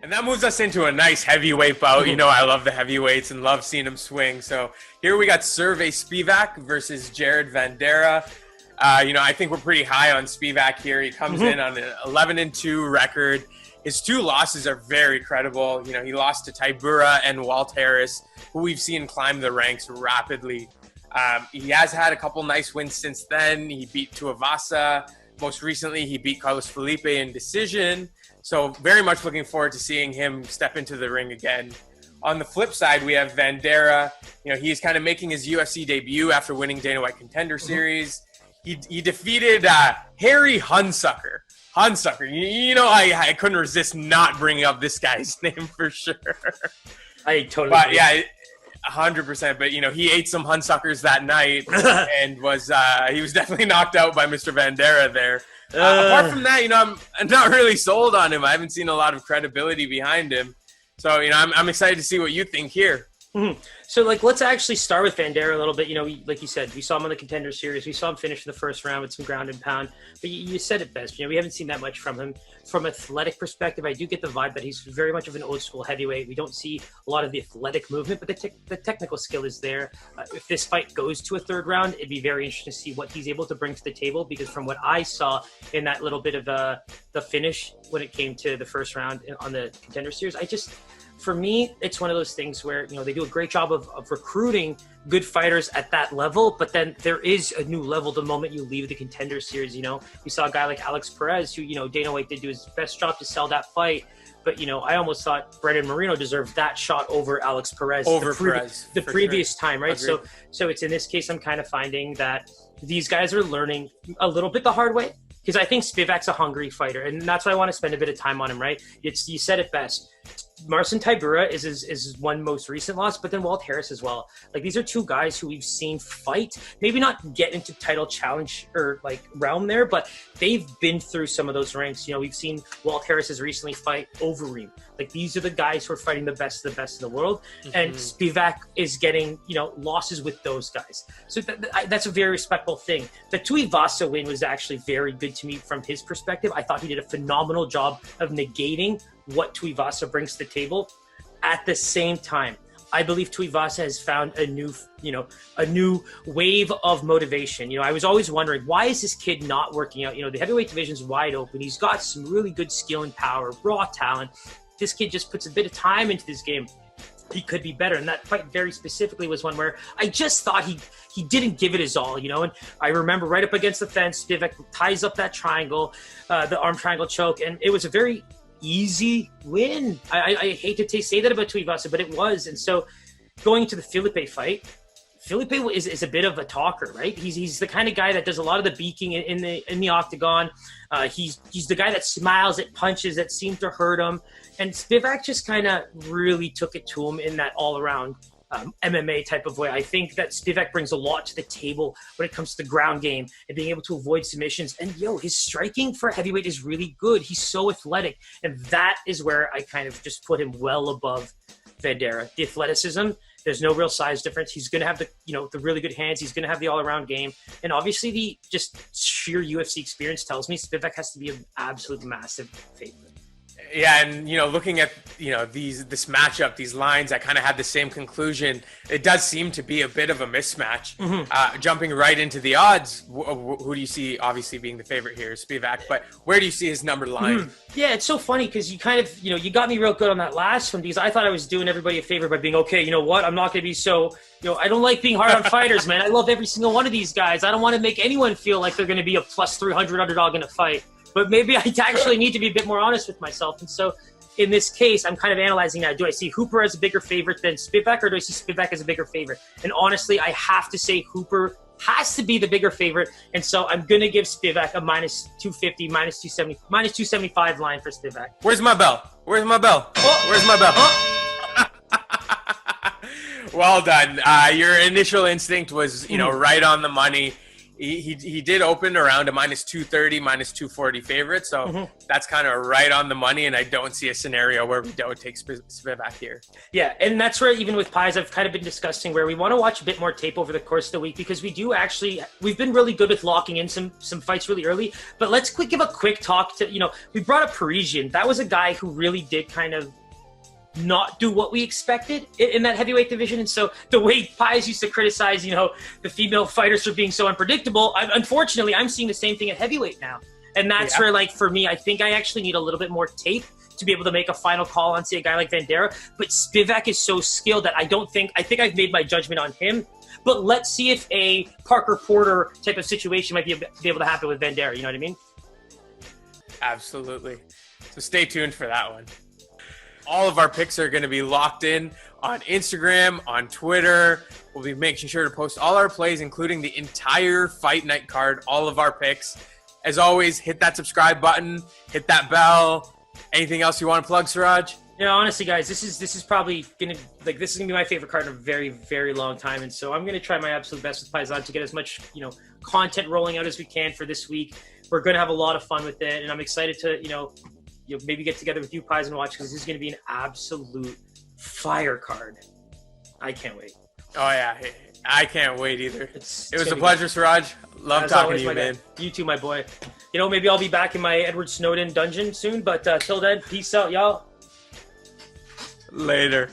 And that moves us into a nice heavyweight bout. You know, I love the heavyweights and love seeing them swing. So here we got Sergey Spivak versus Jared Vanderaa. I think we're pretty high on Spivak here. He comes in on an 11-2 record. His two losses are very credible. You know, he lost to Tybura and Walt Harris, who we've seen climb the ranks rapidly. He has had a couple nice wins since then. He beat Tuivasa. Most recently, he beat Carlos Felipe in decision. So very much looking forward to seeing him step into the ring again. On the flip side, we have Vanderaa. You know, he's kind of making his UFC debut after winning Dana White Contender Series. He defeated Harry Hunsucker. I couldn't resist not bringing up this guy's name for sure. I totally But agree. yeah, 100%. But, he ate some Hunsuckers that night and he was definitely knocked out by Mr. Vanderaa there. Apart from that, I'm not really sold on him. I haven't seen a lot of credibility behind him. So, I'm excited to see what you think here. So, let's actually start with Vanderaa a little bit. Like you said, we saw him on the Contender Series. We saw him finish the first round with some ground and pound. But you said it best. We haven't seen that much from him. From an athletic perspective, I do get the vibe that he's very much of an old school heavyweight. We don't see a lot of the athletic movement, but the technical skill is there. If this fight goes to a third round, it'd be very interesting to see what he's able to bring to the table, because from what I saw in that little bit of the finish when it came to the first round on the Contender Series, for me, it's one of those things where, they do a great job of recruiting good fighters at that level, but then there is a new level the moment you leave the Contender Series. We saw a guy like Alex Perez, who, Dana White did do his best job to sell that fight. But, I almost thought Brandon Moreno deserved that shot over Alex Perez. The previous time, right? Agreed. So it's in this case, I'm kind of finding that these guys are learning a little bit the hard way. Because I think Spivak's a hungry fighter, and that's why I want to spend a bit of time on him, right? You said it best. Marcin Tybura is his one most recent loss, but then Walt Harris as well. These are two guys who we've seen fight, maybe not get into title challenge or realm there, but they've been through some of those ranks. We've seen Walt Harris has recently fight Overeem. These are the guys who are fighting the best of the world, and Spivak is getting losses with those guys. So that's a very respectful thing. The Tuivasa win was actually very good to me from his perspective. I thought he did a phenomenal job of negating what Tuivasa brings to the table. At the same time, I believe Tuivasa has found a new wave of motivation. I was always wondering, why is this kid not working out? The heavyweight division's wide open. He's got some really good skill and power, raw talent. This kid just puts a bit of time into this game. He could be better. And that fight very specifically was one where I just thought he didn't give it his all, and I remember right up against the fence, Spivak ties up that triangle, the arm triangle choke, and it was a very easy win. I hate to say that about Tuivasa, but it was. And so going to the Felipe fight, Felipe is a bit of a talker, right? He's the kind of guy that does a lot of the beaking in the octagon. He's the guy that smiles at punches that seem to hurt him. And Spivak just kind of really took it to him in that all-around MMA type of way. I think that Spivak brings a lot to the table when it comes to the ground game and being able to avoid submissions. And his striking for a heavyweight is really good. He's so athletic. And that is where I kind of just put him well above Vanderaa. The athleticism, there's no real size difference. He's going to have the really good hands. He's going to have the all-around game. And obviously the just sheer UFC experience tells me Spivak has to be an absolute massive favorite. Yeah, and looking at this matchup, these lines, I kind of had the same conclusion. It does seem to be a bit of a mismatch. Jumping right into the odds, who do you see obviously being the favorite here? Spivak, but where do you see his number line? Yeah, it's so funny because you kind of you got me real good on that last one, because I thought I was doing everybody a favor by being okay. You know what? I'm not going to be so I don't like being hard on fighters, man. I love every single one of these guys. I don't want to make anyone feel like they're going to be a plus 300 underdog in a fight. But maybe I actually need to be a bit more honest with myself. And so in this case, I'm kind of analyzing that. Do I see Hooper as a bigger favorite than Spivak, or do I see Spivak as a bigger favorite? And honestly, I have to say Hooper has to be the bigger favorite. And so I'm going to give Spivak a minus 250, minus 270, minus 275 line for Spivak. Where's my bell? Where's my bell? Where's my bell? Well done. Your initial instinct was, right on the money. He did open around a -230, -240 favorite, so that's kind of right on the money, and I don't see a scenario where we don't take Spivak here. Yeah, and that's where even with Pies, I've kind of been discussing where we want to watch a bit more tape over the course of the week, because we've been really good with locking in some fights really early. But let's give a quick talk to, we brought up Parisian. That was a guy who really did kind of not do what we expected in that heavyweight division. And so the way Pies used to criticize, the female fighters for being so unpredictable, unfortunately, I'm seeing the same thing at heavyweight now. And that's where, like, for me, I think I actually need a little bit more tape to be able to make a final call on, say, a guy like Vanderaa. But Spivak is so skilled that I think I've made my judgment on him. But let's see if a Parker Porter type of situation might be able to happen with Vanderaa. You know what I mean? Absolutely. So stay tuned for that one. All of our picks are going to be locked in on Instagram, on Twitter. We'll be making sure to post all our plays, including the entire fight night card, all of our picks. As always, hit that subscribe button, hit that bell. Anything else you want to plug, Siraj? Honestly, guys, this is probably gonna be my favorite card in a very, very long time, and so I'm gonna try my absolute best with Paisan to get as much content rolling out as we can for this week. We're gonna have a lot of fun with it, and I'm excited to maybe get together with you, Pies, and watch, because this is going to be an absolute fire card. I can't wait. Oh, yeah. I can't wait either. It was a be pleasure, good. Siraj. Love As talking always, to you, man. You too, my boy. Maybe I'll be back in my Edward Snowden dungeon soon, but till then, peace out, y'all. Later.